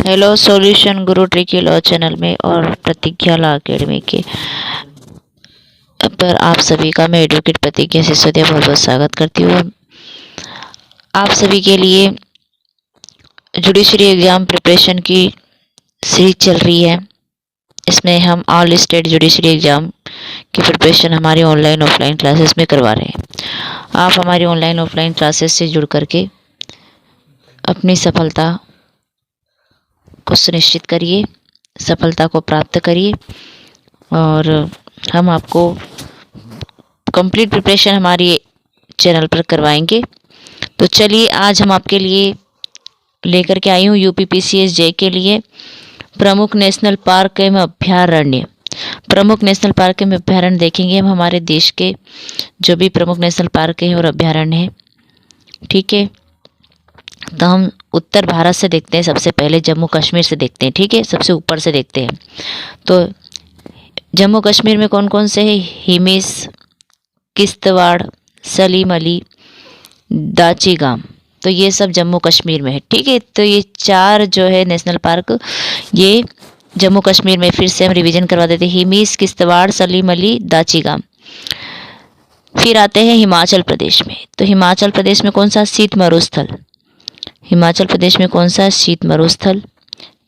Hello solution गुरु tricky law channel में और प्रतिज्ञा लॉ अकेडमी के पर आप सभी का मैं एडवोकेट प्रतिज्ञा सिसोदिया बहुत बहुत स्वागत करती हूँ। आप सभी के लिए जुडिशरी एग्ज़ाम प्रिपरेशन की सीरीज चल रही है। इसमें हम ऑल स्टेट जुडिशरी एग्ज़ाम की प्रिपरेशन हमारी ऑनलाइन ऑफलाइन क्लासेस में करवा रहे हैं। आप हमारी ऑनलाइन ऑफलाइन क्लासेस से जुड़ करके अपनी सफलता को सुनिश्चित करिए, सफलता को प्राप्त करिए और हम आपको कंप्लीट प्रिपरेशन हमारी चैनल पर करवाएंगे। तो चलिए आज हम आपके लिए लेकर के आई हूँ यूपीपीसीएस जे के लिए प्रमुख नेशनल पार्क एवं अभ्यारण्य। प्रमुख नेशनल पार्क एवं अभ्यारण्य देखेंगे हम हमारे देश के जो भी प्रमुख नेशनल पार्क हैं और अभ्यारण्य हैं। ठीक है, तो हम उत्तर भारत से देखते हैं। सबसे पहले जम्मू कश्मीर से देखते हैं। ठीक है, सबसे ऊपर से देखते हैं। तो जम्मू कश्मीर में कौन कौन से हैं? हिमिस, किश्तवाड़, सलीम अली, दाचीगाम। तो ये सब जम्मू कश्मीर में है। ठीक है, तो ये 4 जो है नेशनल पार्क ये जम्मू कश्मीर में। फिर से हम रिवीजन करवा देते हैं। हिमिस, किश्तवाड़, सलीम अली, दाचीगाम। फिर आते हैं हिमाचल प्रदेश में। तो हिमाचल प्रदेश में कौन सा? शीत मरुस्थल। हिमाचल प्रदेश में कौन सा? शीत मरुस्थल।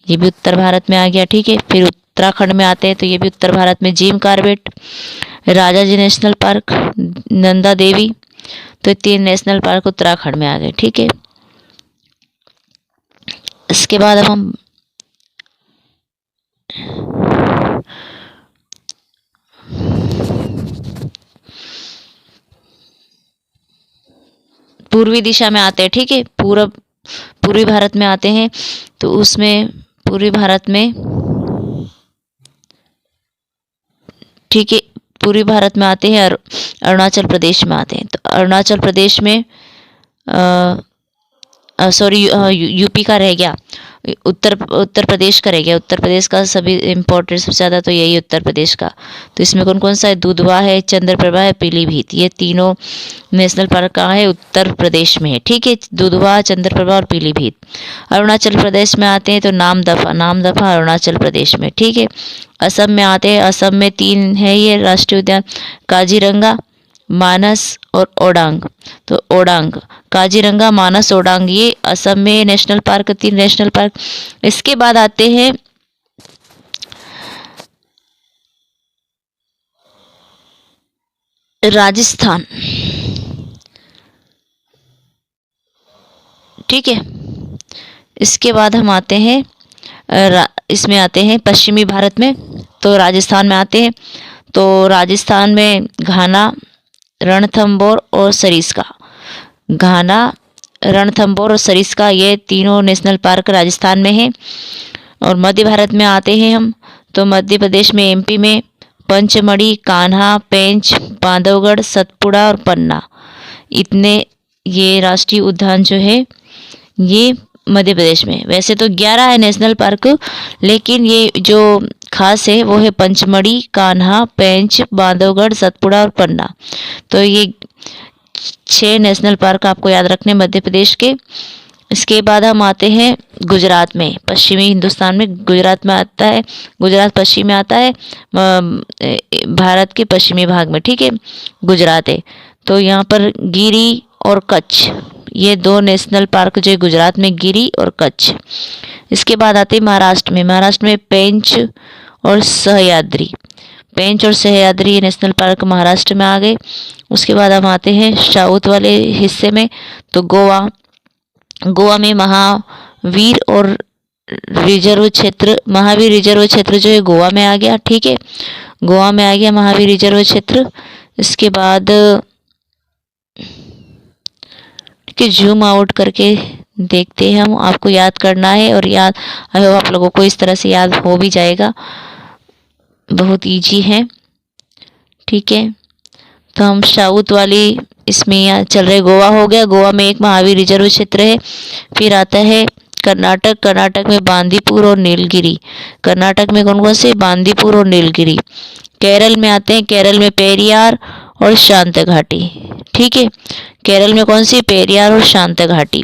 ये भी उत्तर भारत में आ गया। ठीक है, फिर उत्तराखंड में आते हैं तो ये भी उत्तर भारत में। जिम कॉर्बेट, राजा जी नेशनल पार्क, नंदा देवी। तो 3 नेशनल पार्क उत्तराखंड में आ गए। ठीक है, इसके बाद अब हम पूर्वी दिशा में आते हैं। ठीक है, पूर्वी भारत में आते हैं। तो उसमें पूर्वी भारत में, ठीक है, पूर्वी भारत में आते हैं और अरुणाचल प्रदेश में आते हैं। तो अरुणाचल प्रदेश में यूपी का रह गया, उत्तर प्रदेश का रह गया। उत्तर प्रदेश का सभी इम्पोर्टेंट सबसे ज़्यादा तो यही उत्तर प्रदेश का। तो इसमें कौन कौन सा है? दुधवा है, चंद्रप्रभा है, पीलीभीत। ये तीनों नेशनल पार्क कहाँ है? उत्तर प्रदेश में है। ठीक है, दुधवा, चंद्रप्रभा और पीलीभीत। अरुणाचल प्रदेश में आते हैं तो नामदफा अरुणाचल प्रदेश में। ठीक है, असम में आते हैं। असम में 3 है ये राष्ट्रीय उद्यान, काजीरंगा, मानस और ओडांग। तो ओडांग, काजीरंगा, मानस, ओडांग, ये असम में नेशनल पार्क, 3 नेशनल पार्क। इसके बाद आते हैं राजस्थान। ठीक है, इसके बाद हम आते हैं इसमें आते हैं पश्चिमी भारत में। तो राजस्थान में आते हैं। तो राजस्थान में घाना, रणथंभौर और सरिस्का। घाना, रणथंभौर और सरिस्का, ये तीनों नेशनल पार्क राजस्थान में हैं। और मध्य भारत में आते हैं हम। तो मध्य प्रदेश में, एमपी में पंचमढ़ी, कान्हा, पेंच, बांधवगढ़, सतपुड़ा और पन्ना। इतने ये राष्ट्रीय उद्यान जो है ये मध्य प्रदेश में। वैसे तो 11 है नेशनल पार्क, लेकिन ये जो खास है वो है पंचमढ़ी, कान्हा, पेंच, बांधवगढ़, सतपुड़ा और पन्ना। तो ये 6 नेशनल पार्क आपको याद रखने मध्य प्रदेश के। इसके बाद हम आते हैं गुजरात में। पश्चिमी हिंदुस्तान में गुजरात में आता है। गुजरात पश्चिम में आता है, भारत के पश्चिमी भाग में। ठीक है, गुजरात है। तो यहाँ पर गिरी और कच्छ, ये 2 नेशनल पार्क जो है गुजरात में, गिरी और कच्छ। इसके बाद आते हैं महाराष्ट्र में। महाराष्ट्र में पेंच और सह्याद्री। पेंच और सह्याद्री नेशनल पार्क महाराष्ट्र में आ गए। उसके बाद हम आते हैं साउथ वाले हिस्से में। तो गोवा, गोवा में महावीर और रिजर्व क्षेत्र, महावीर रिजर्व क्षेत्र जो है गोवा में आ गया। ठीक है, गोवा में आ गया महावीर रिजर्व क्षेत्र। इसके बाद कि जूम आउट करके देखते हैं हम, आपको याद करना है और याद आप लोगों को इस तरह से याद हो भी जाएगा, बहुत इजी है। ठीक है, तो हम साउथ वाली इसमें यहाँ चल रहे। गोवा हो गया, गोवा में एक महावीर रिजर्व क्षेत्र है। फिर आता है कर्नाटक। कर्नाटक में बांदीपुर और नीलगिरी। कर्नाटक में कौन कौन से? बांदीपुर और नीलगिरी। केरल में आते हैं। केरल में पेरियार और शांत घाटी। ठीक है, केरल में कौन सी? पेरियार और शांत घाटी।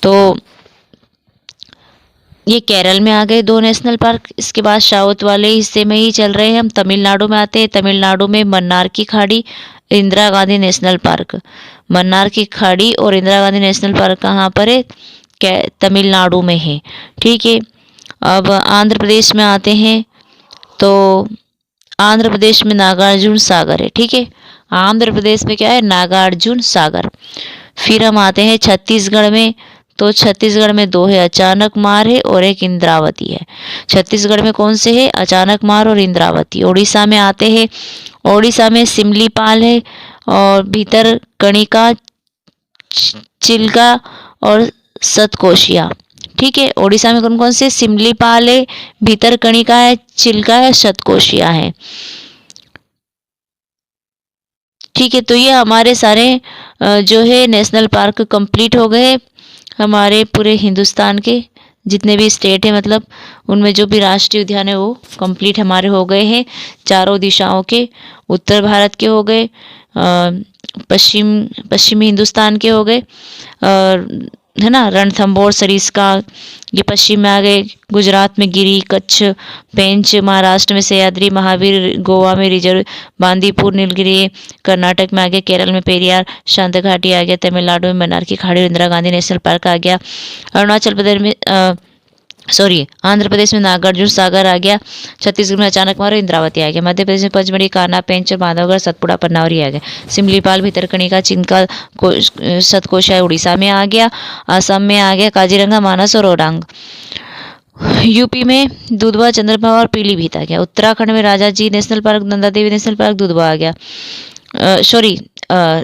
तो ये केरल में आ गए 2 नेशनल पार्क। इसके बाद साउथ वाले हिस्से में ही चल रहे हैं हम, तमिलनाडु में आते हैं। तमिलनाडु में मन्नार की खाड़ी, इंदिरा गांधी नेशनल पार्क। मन्नार की खाड़ी और इंदिरा गांधी नेशनल पार्क कहाँ पर है? तमिलनाडु में है। ठीक है, अब आंध्र प्रदेश में आते हैं तो आंध्र प्रदेश में नागार्जुन सागर है। ठीक है, आंध्र प्रदेश में क्या है? नागार्जुन सागर। फिर हम आते हैं छत्तीसगढ़ में, तो छत्तीसगढ़ में 2 है, अचानक मार है और एक इंद्रावती है। छत्तीसगढ़ में कौन से है? अचानक मार और इंद्रावती। उड़ीसा में आते हैं, उड़ीसा में सिमलीपाल है और भीतर कणिका, चिल्का और सतकोशिया। ठीक है, उड़ीसा में कौन कौन से? सिमलीपाल है, भीतर कणिका है, चिल्का है, शतकोशिया है। ठीक है, तो ये हमारे सारे जो है नेशनल पार्क कंप्लीट हो गए हमारे पूरे हिंदुस्तान के जितने भी स्टेट है, मतलब उनमें जो भी राष्ट्रीय उद्यान है वो कंप्लीट हमारे हो गए हैं। चारों दिशाओं के, उत्तर भारत के हो गए, पश्चिमी हिंदुस्तान के हो गए, और है ना, रणथंभौर सरिस्का ये पश्चिम में आ गए, गुजरात में गिरी, कच्छ, पेंच, महाराष्ट्र में सह्याद्री, महावीर, गोवा में रिजर्व, बांदीपुर, नीलगिरी, कर्नाटक में आ गया, केरल में पेरियार, शांत घाटी आ गया, तमिलनाडु में मन्नार की खाड़ी, इंदिरा गांधी नेशनल पार्क आ गया, अरुणाचल प्रदेश में आंध्र प्रदेश में नागार्जुन सागर आ गया, छत्तीसगढ़ में अचानक मार, इंद्रावती आ गया, मध्य प्रदेश में पंचमढ़ी, कान्हा, पेंच, बांधवगढ़, सतपुड़ा, पन्नावरी आ गया, सिमलीपाल, भितरकनिका, चिंका, सतकोशा उड़ीसा में आ गया, असम में आ गया, काजीरंगा, मानस और ओरांग, यूपी में दुधवा, चंद्रभागा और पीलीभीत आ गया, उत्तराखंड में Rajaji national park, Nanda Devi national park, Dudhwa आ गया,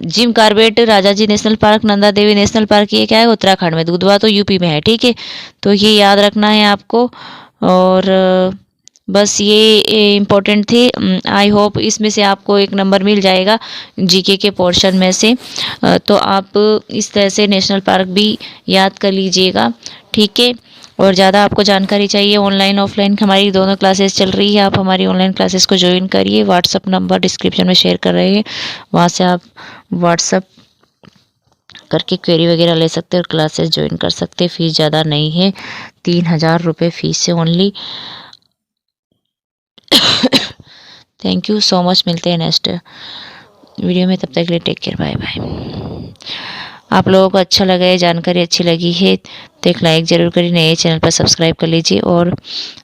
Jim Corbett, Rajaji national park, Nanda Devi national park, ये क्या है? उत्तराखंड में। दुधवा तो यूपी में है। ठीक है, तो ये याद रखना है आपको। और बस ये इम्पोर्टेंट थे। आई होप इसमें से आपको एक नंबर मिल जाएगा जीके के पोर्शन में से। तो आप इस तरह से नेशनल पार्क भी याद कर लीजिएगा। ठीक है, और ज़्यादा आपको जानकारी चाहिए, ऑनलाइन ऑफलाइन हमारी दोनों क्लासेस चल रही है। आप हमारी ऑनलाइन क्लासेस को ज्वाइन करिए। व्हाट्सअप नंबर डिस्क्रिप्शन में शेयर कर रहे हैं, वहाँ से आप व्हाट्सअप करके क्वेरी वगैरह ले सकते हैं और क्लासेस ज्वाइन कर सकते हैं। फीस ज़्यादा नहीं है, 3000 रुपये फीस है only. Thank you so much. मिलते हैं नेक्स्ट वीडियो में, तब तक के लिए टेक केयर, बाय बाय। आप लोगों को अच्छा लगा है, जानकारी अच्छी लगी है तो एक लाइक ज़रूर करिए, नए चैनल पर सब्सक्राइब कर लीजिए और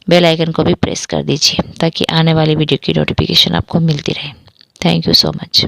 बेल आइकन को भी प्रेस कर दीजिए ताकि आने वाली वीडियो की नोटिफिकेशन आपको मिलती रहे। Thank you so much.